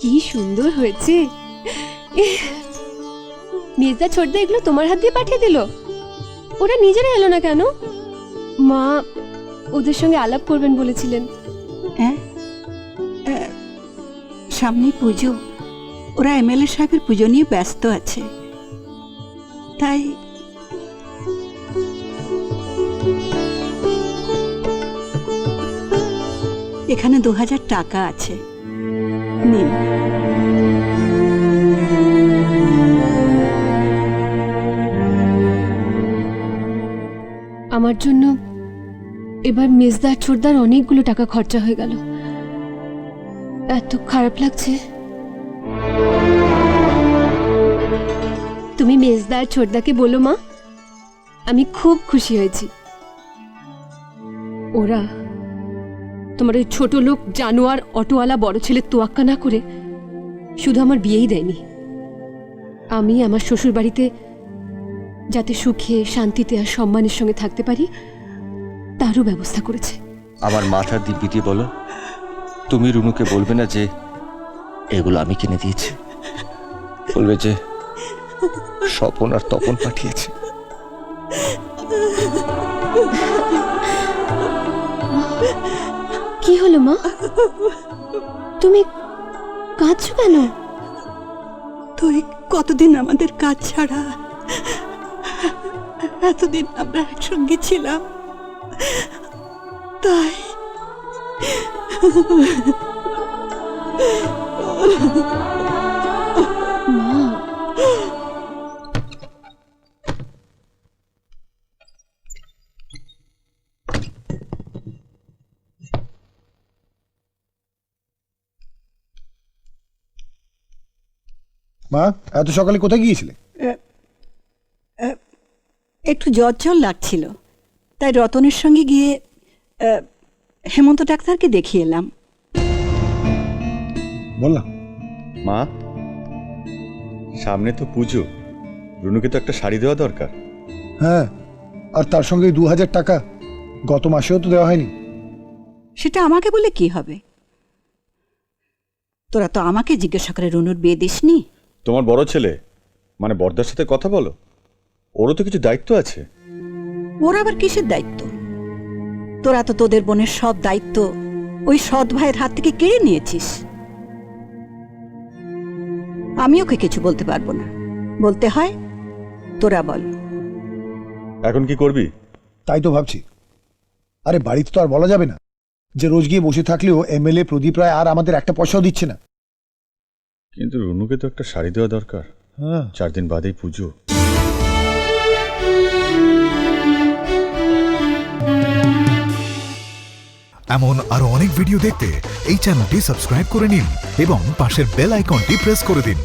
কি সুন্দর হয়েছে। মেজদা ছোটদা এগুলো তোমার হাত দিয়ে পাঠিয়ে দিল? ওরা নিজেরা এলো না কেন? মা ওদের সঙ্গে আলাপ করবেন বলেছিলেন। হ্যাঁ, সামনে পুজো, ওরা এমএলএ সাহেবের পুজো নিয়ে ব্যস্ত আছে, তাই এখানে 2000 টাকা আছে, নিন। আমার জন্য এবার মেজদা ছোটদার অনেকগুলো টাকা খরচা হয়ে গেল, এত খারাপ লাগছে। তুমি মেজদা আর ছোটদাকে বলো মা, আমি খুব খুশি হয়েছি। ওরা তোমার ওই ছোট লোক জানোয়ার অটোওয়ালা বড় ছেলে তোয়াক্কা না করে শুধু আমার বিয়েই দেয়নি, আমি আমার শ্বশুর বাড়িতে যাতে সুখে শান্তিতে আর সম্মানের সঙ্গে থাকতে পারি তারও ব্যবস্থা করেছে। আমার মাথার দিব্যিটি বলো, তুমি রুনুকে বলবে না যে এগুলো আমি কিনে দিয়েছি, বলবে যে স্বপন আর তপন পাঠিয়েছে। কি হলো মা, তুমি কাঁদছো কেন? তুই কতদিন আমাদের কাজ ছাড়া, এতদিন আমরা একসঙ্গে ছিলাম, তাই মা মা, এত সকালে কোথায় গিয়েছিলে? একটু জ্বর লাগছিল, তাই রতনের সঙ্গে গিয়ে হেমন্ত ডাক্তারকে দেখিয়ে এলাম। বললাম মা, সামনে তো পুজো, রুনুকে তো একটা শাড়ি দেওয়া দরকার। হ্যাঁ, আর তার সঙ্গে 2000 টাকা গত মাসেও তো দেওয়া হয়নি। সেটা আমাকে বলে কি হবে? তোরা তো আমাকে জিজ্ঞাসা করে রুনুর বিয়ে দিসনি। তোমার বড় ছেলে মানে বড়দার সাথে কথা বলো, ওরও তো কিছু দায়িত্ব আছে। ওর আবার কিসের দায়িত্ব? তোরা তো তোদের বোনের সব দায়িত্ব ওই সৎ ভাইয়ের হাত থেকে কেড়ে নিয়েছিস। আমি ওকে কিছু বলতে পারবো না, বলতে হয় তোরা বল। এখন কি করবি? তাই তো ভাবছি। আরে বাড়িতে তো আর বলা যাবে না যে রোজ গিয়ে বসে থাকলেও এমএলএ প্রদীপ রায় আর আমাদের একটা পয়সাও দিচ্ছে না। কিন্তু রুনুকে তো একটা শাড়ি দেওয়া দরকার। হ্যাঁ, 4 দিন বাদেই পুজো। এমন আরো অনেক ভিডিও দেখতে এই চ্যানেলটি সাবস্ক্রাইব করে নিন এবং পাশের বেল আইকনটি প্রেস করে দিন।